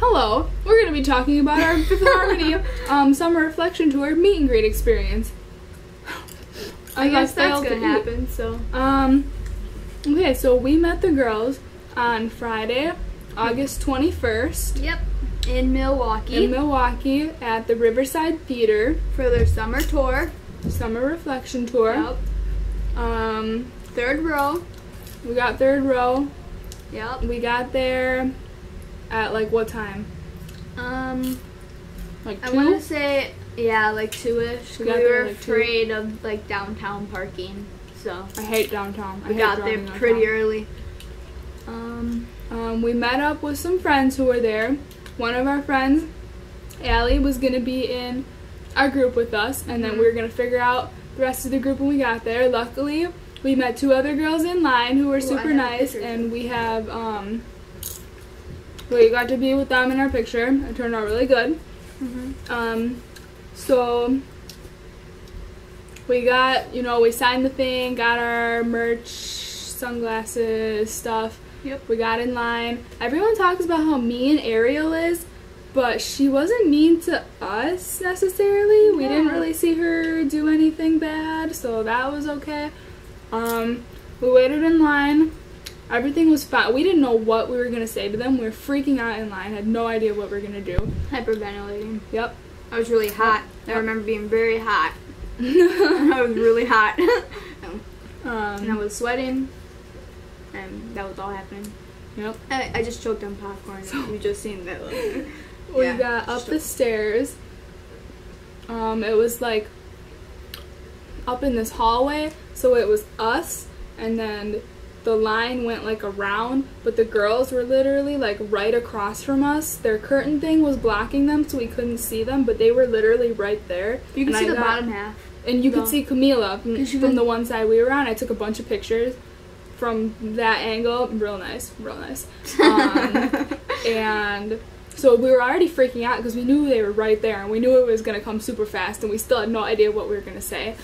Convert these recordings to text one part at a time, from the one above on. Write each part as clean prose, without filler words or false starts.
Hello, we're going to be talking about our Fifth Harmony Summer Reflection Tour meet and greet experience. I guess that's going to happen, so. Okay, so we met the girls on Friday, August 21st. Yep, in Milwaukee. In Milwaukee at the Riverside Theater. For their summer tour. Summer Reflection Tour. Yep. Third row. We got third row. Yep. We got there at like what time? Like 2? I want to say, yeah, like 2-ish. We were like afraid of like downtown parking, so. I hate downtown. We got there pretty early. We met up with some friends who were there. One of our friends, Allie, was going to be in our group with us, and then we were going to figure out the rest of the group when we got there. Luckily, we met 2 other girls in line who were super nice, and we have, we got to be with them in our picture. It turned out really good. So we got, we signed the thing, got our merch, sunglasses, stuff. Yep. We got in line. Everyone talks about how mean Ariel is, but she wasn't mean to us necessarily. Yeah. We didn't really see her do anything bad, so that was okay. We waited in line. Everything was fine. We didn't know what we were going to say to them. We were freaking out in line. Had no idea what we were going to do. Hyperventilating. Yep. I was really hot. Yep. I remember being very hot. I was really hot. And I was sweating. And that was all happening. Yep. I just choked on popcorn. You just seen that. We got up the stairs. It was like up in this hallway. So it was us, and then the line went like around, but the girls were literally like right across from us. Their curtain thing was blocking them, so we couldn't see them, but they were literally right there. You can see the bottom half. And you could see Camila from the one side we were on. I took a bunch of pictures from that angle. Real nice, real nice. And so we were already freaking out because we knew they were right there, and we knew it was going to come super fast, and we still had no idea what we were going to say.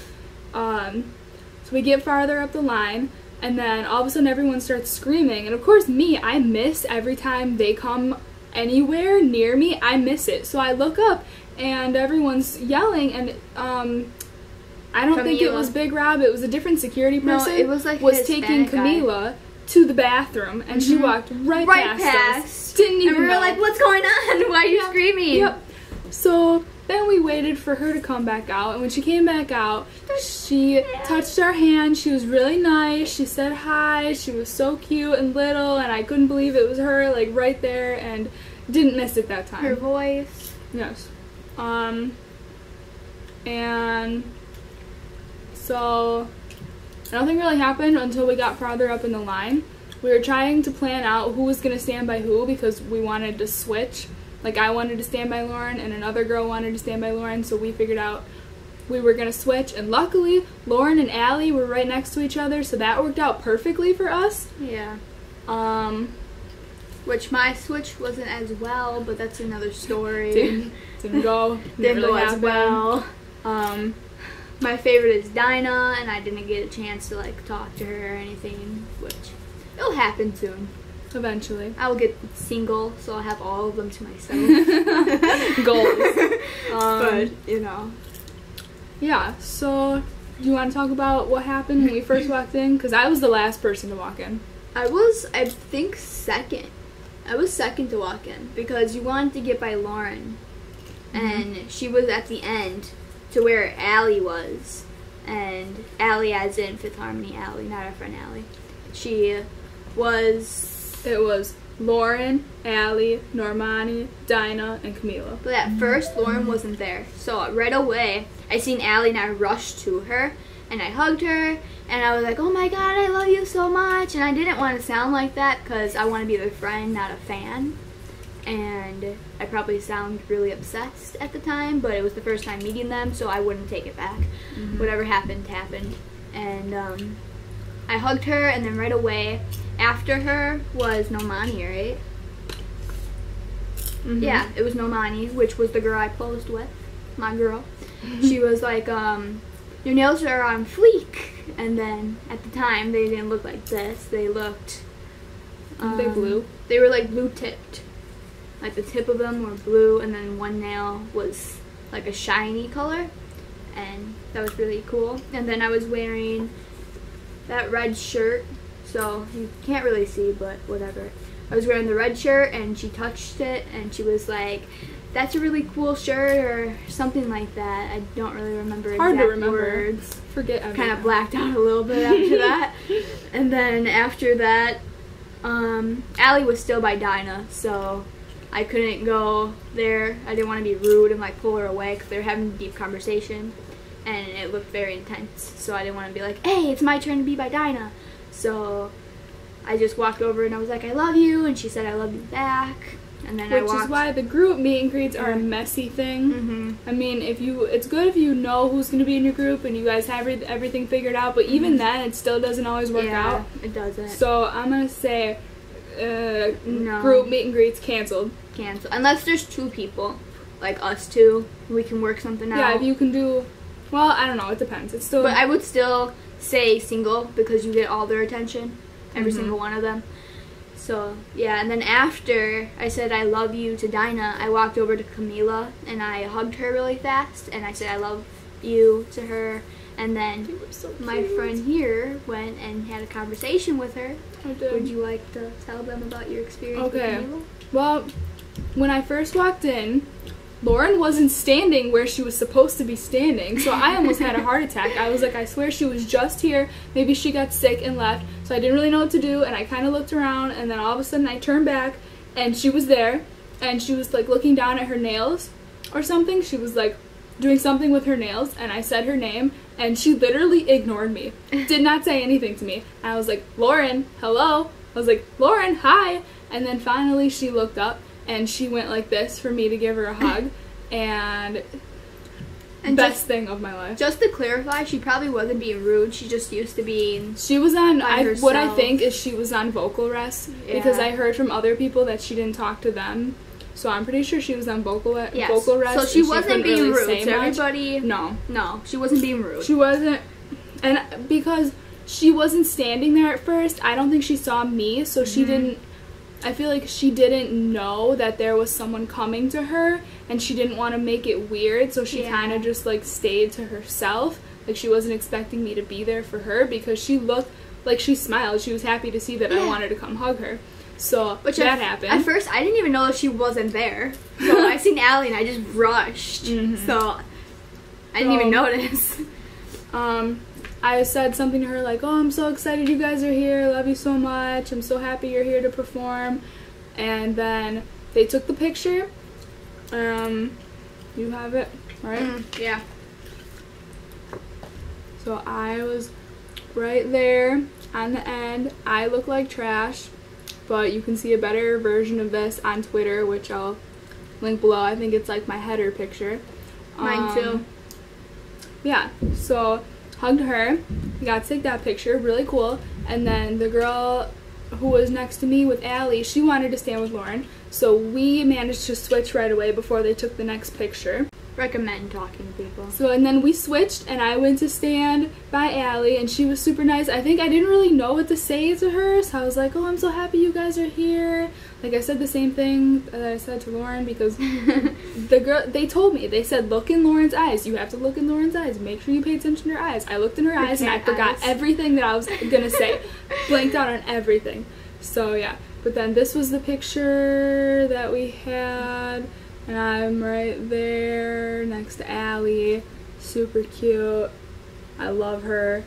So we get farther up the line, and then all of a sudden everyone starts screaming. And of course I miss every time they come anywhere near me. I miss it. So I look up and everyone's yelling, and I don't think it was Big Rob. It was a different security person. No, it was like taking Camila to the bathroom, and she walked right past us. Didn't even And we were like, what's going on? Why are you screaming? Yep. So then we waited for her to come back out, and when she came back out, she touched our hand. She was really nice. She said hi. She was so cute and little, and I couldn't believe it was her, like, right there, and didn't miss it that time. Her voice. Yes. And so nothing really happened until we got farther up in the line. We were trying to plan out who was going to stand by who because we wanted to switch. Like, I wanted to stand by Lauren, and another girl wanted to stand by Lauren, so we figured out we were going to switch. And luckily, Lauren and Allie were right next to each other, so that worked out perfectly for us. Yeah. Which my switch wasn't as well, but that's another story. Didn't go. Didn't go as well. My favorite is Dinah, and I didn't get a chance to, like, talk to her or anything, which it'll happen soon. Eventually. I will get single, so I'll have all of them to myself. Goals. But, Yeah, so do you want to talk about what happened when we first walked in? Because I was the last person to walk in. I think, second. I was second to walk in because you wanted to get by Lauren, and she was at the end to where Allie was. And Allie, as in Fifth Harmony Allie, not our friend Allie. It was Lauren, Allie, Normani, Dinah, and Camila. But at first, Lauren wasn't there. So right away, I seen Allie and I rushed to her. And I hugged her. And I was like, oh my god, I love you so much. And I didn't want to sound like that because I want to be their friend, not a fan. And I probably sound really obsessed at the time. But it was the first time meeting them, so I wouldn't take it back. Whatever happened, happened. And I hugged her, and then right away after her was Nomani, right? Yeah, it was Nomani, which was the girl I posed with, my girl. She was like, your nails are on fleek. And then at the time, they didn't look like this. They looked They blue. They were like blue tipped. like the tip of them were blue, and then one nail was like a shiny color, and that was really cool. And then I was wearing that red shirt, so you can't really see, but whatever. I was wearing the red shirt, and she touched it, and she was like, "That's a really cool shirt," or something like that. I don't really remember exact words. Forget everything. Kind of blacked out a little bit after that. And then after that, Allie was still by Dinah, so I couldn't go there. I didn't want to be rude and like pull her away because they were having a deep conversation, and it looked very intense. So I didn't want to be like, "Hey, it's my turn to be by Dinah." So I just walked over and I was like, "I love you," and she said, "I love you back." And then Which is why the group meet and greets are a messy thing. Mm-hmm. I mean, it's good if you know who's going to be in your group and you guys have everything figured out, but even then, it still doesn't always work out. It doesn't. So I'm going to say no. Group meet and greets canceled. Cancel. Unless there's two people, like us two, we can work something out. Yeah, if you can do, well, I don't know, it depends. It's still. But I would still say single because you get all their attention, every single one of them. So, yeah, and then after I said I love you to Dinah, I walked over to Camila and I hugged her really fast and I said I love you to her. And then my friend here went and had a conversation with her. I did. Would you like to tell them about your experience with Camila? Well, when I first walked in, Lauren wasn't standing where she was supposed to be standing, so I almost had a heart attack. I was like, I swear she was just here. Maybe she got sick and left, so I didn't really know what to do, and I kind of looked around, and then all of a sudden I turned back, and she was there, and she was like looking down at her nails or something. She was like doing something with her nails, and I said her name, and she literally ignored me. Did not say anything to me. And I was like, "Lauren, hello?" I was like, "Lauren, hi." And then finally she looked up, and she went like this for me to give her a hug, and best thing of my life. Just to clarify, she probably wasn't being rude. She just used to being. She was on. herself. What I think is she was on vocal rest because Yeah. I heard from other people that she didn't talk to them. So I'm pretty sure she was on vocal rest. So she wasn't couldn't being really rude. say So much. everybody. No, She wasn't being rude. she wasn't. And because she wasn't standing there at first, I don't think she saw me. So she didn't. I feel like she didn't know that there was someone coming to her, and she didn't want to make it weird, so she kind of just like stayed to herself. Like she wasn't expecting me to be there for her because she looked like she smiled. She was happy to see that I wanted to come hug her. So that happened. At first, I didn't even know that she wasn't there. So I seen Allie and I just rushed. So I didn't even notice. I said something to her like, "Oh, I'm so excited you guys are here. I love you so much. I'm so happy you're here to perform." And then they took the picture. You have it, right? Yeah. So I was right there on the end. I look like trash, but you can see a better version of this on Twitter, which I'll link below. I think it's like my header picture. Mine too. Yeah, so hugged her, got to take that picture, really cool. And then the girl who was next to me with Allie, she wanted to stand with Lauren, so we managed to switch right away before they took the next picture. Recommend talking to people. So, and then we switched, and I went to stand by Allie, and she was super nice. I think I didn't really know what to say to her, so I was like, "Oh, I'm so happy you guys are here." Like, I said the same thing that I said to Lauren, because the girl, they told me, they said, "Look in Lauren's eyes. You have to look in Lauren's eyes. Make sure you pay attention to her eyes." I looked in her eyes, and I forgot everything that I was gonna say. Blanked out on everything. So, yeah. But then this was the picture that we had. And I'm right there next to Allie. Super cute. I love her.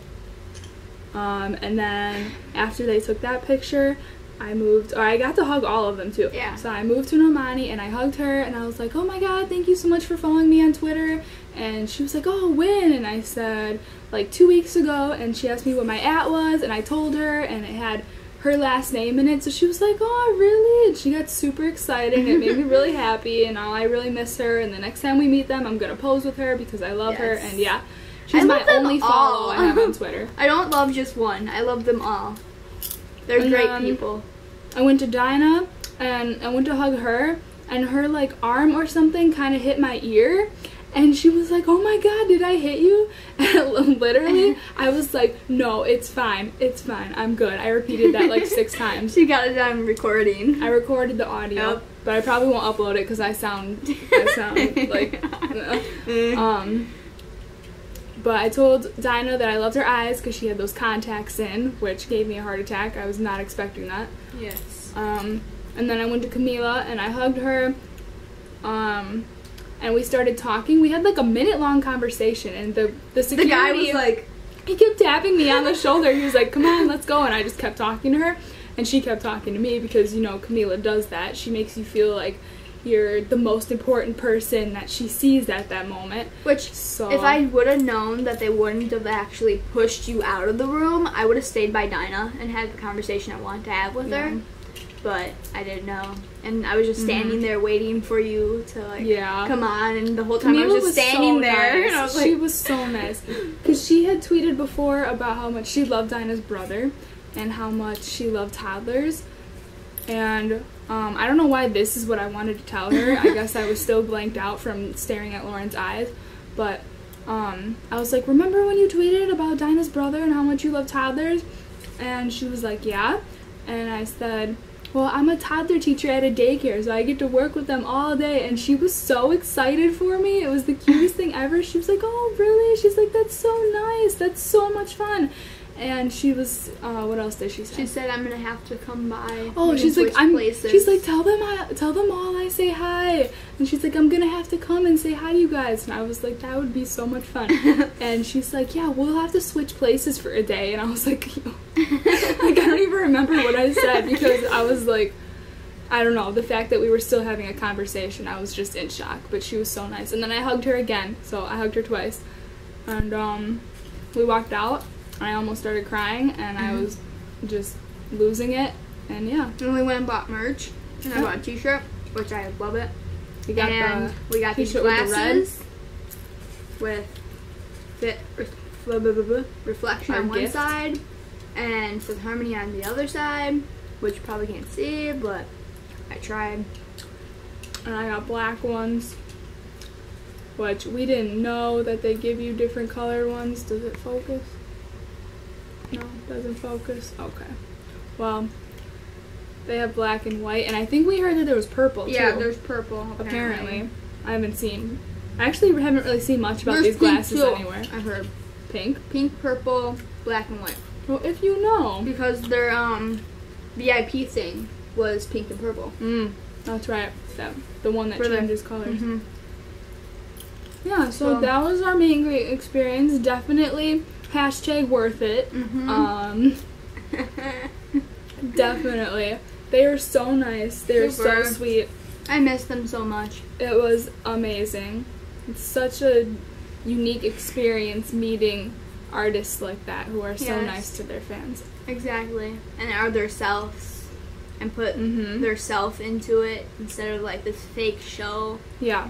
And then after they took that picture, I got to hug all of them too. Yeah. So I moved to Nomani and I hugged her and I was like, "Oh my god, thank you so much for following me on Twitter." And she was like, "Oh, when?" And I said, like 2 weeks ago. And she asked me what my @ was, and I told her, and it had her last name in it, so she was like, "Oh, really?" And she got super excited, and it made me really happy, and I really miss her, and the next time we meet them, I'm gonna pose with her because I love her, and yeah, she's my only follow I have on Twitter. I don't love just one. I love them all. They're great people. I went to Dinah, and I went to hug her, and her, like, arm or something kind of hit my ear, and she was like, "Oh my god, did I hit you?" And literally, I was like, "No, it's fine. I'm good." I repeated that like 6 times. She got it on recording. I recorded the audio. Yep. but I probably won't upload it because I sound like. But I told Dinah that I loved her eyes because she had those contacts in, which gave me a heart attack. I was not expecting that. Yes. And then I went to Camila and I hugged her. And we started talking. We had like a minute-long conversation, and the security guy was like, he kept tapping me on the shoulder. He was like, "Come on, let's go." And I just kept talking to her, and she kept talking to me because, you know, Camila does that. She makes you feel like you're the most important person that she sees at that moment. Which, So if I would have known that they wouldn't have actually pushed you out of the room, I would have stayed by Dinah and had the conversation I wanted to have with Yeah. her. But I didn't know. And I was just standing there waiting for you to, like, Yeah. come on. And the whole time I Camila was just standing so there. nice. And I was She like, was so nice. Because she had tweeted before about how much she loved Dinah's brother and how much she loved toddlers. And I don't know why this is what I wanted to tell her. I guess I was still blanked out from staring at Lauren's eyes. But I was like, remember when you tweeted about Dinah's brother and how much you love toddlers? And she was like, yeah. And I said, well, I'm a toddler teacher at a daycare, so I get to work with them all day. And she was so excited for me. It was the cutest thing ever. She was like, oh, really? She's like, that's so nice. That's so much fun. And she was, what else did she say? she said, I'm going to have to come by. Oh, We she's can like, switch places. she's like, tell them all I say hi. And she's like, I'm gonna have to come and say hi to you guys. And I was like, that would be so much fun. And she's like, yeah, we'll have to switch places for a day. And I was like, like, I don't even remember what I said because I was like, I don't know, the fact that we were still having a conversation, I was just in shock. But she was so nice. And then I hugged her again, so I hugged her twice. And we walked out. I almost started crying, and I was just losing it. And yeah, And we went and bought merch. And I Yep. bought a t-shirt, which I love it. we got And we got these t-shirt with the red. glasses with reflection Our on one gift. side and Fifth Harmony on the other side, which you probably can't see, but I tried. And I got black ones, which we didn't know that they give you different colored ones. Does it focus? No, it doesn't focus. Okay. Well, they have black and white, and I think we heard that there was purple too. Yeah, there's purple. apparently. I haven't seen. I actually haven't really seen much about There's these pink, glasses too, anywhere. I've heard. Pink. Pink, purple, black, and white. Well, if you know. Because their VIP thing was pink and purple. That's right. The one that For the- changes colors. Mm-hmm. Yeah, so So- that was our meet and greet experience. Definitely #worth it. Mm-hmm. Definitely. They were so nice. They were so Super. sweet. I miss them so much. It was amazing. It's such a unique experience meeting artists like that who are so Yes. nice to their fans. Exactly. And are their selves and put Mhm. their self into it instead of like this fake show. Yeah.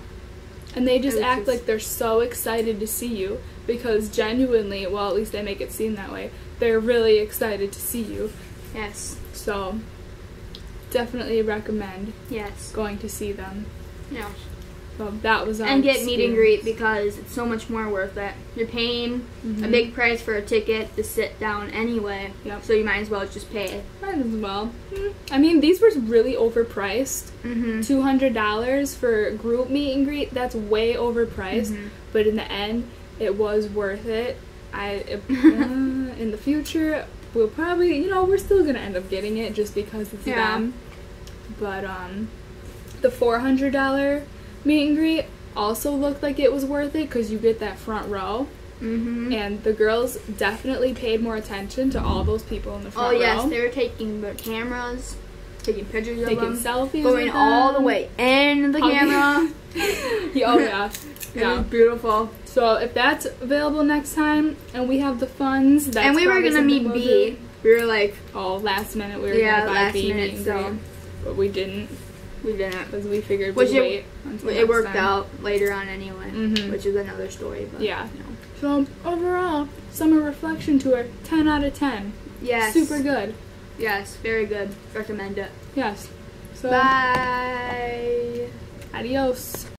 And they just It was act just- like they're so excited to see you because genuinely, well, at least they make it seem that way, they're really excited to see you. Yes. So, definitely recommend Yes. going to see them. Yeah. So, that was our And get meet and greet experience. because it's so much more worth it. You're paying a Mhm. big price for a ticket to sit down anyway. Yep. So you might as well just pay it. Might as well. I mean, these were really overpriced. Mm-hmm. $200 for group meet and greet, that's way overpriced. Mhm. But in the end, it was worth it. In the future, we'll probably, we're still gonna end up getting it just because it's Yeah. them. But the $400 meet and greet also looked like it was worth it because you get that front row. Mm-hmm. And the girls definitely paid more attention to all those people in the front Oh row. yes, they were taking their cameras, taking pictures of taking them, selfies, going with all the them. way in the Oh, camera. Yeah, oh yeah, It yeah. was beautiful. So if that's available next time, and we have the funds, that's And we were probably gonna meet something we'll B. do. We were like, Oh, last minute we were Yeah, gonna buy last B minute, meet and so- greet, but we didn't we didn't. because we figured Which we'd it- wait until It next worked time. out later on anyway, Mhm. which is another story. But Yeah. you know. So overall, Summer Reflection Tour, 10 out of 10. Yes. Super good. Yes, very good. Recommend it. Yes. So Bye. adios.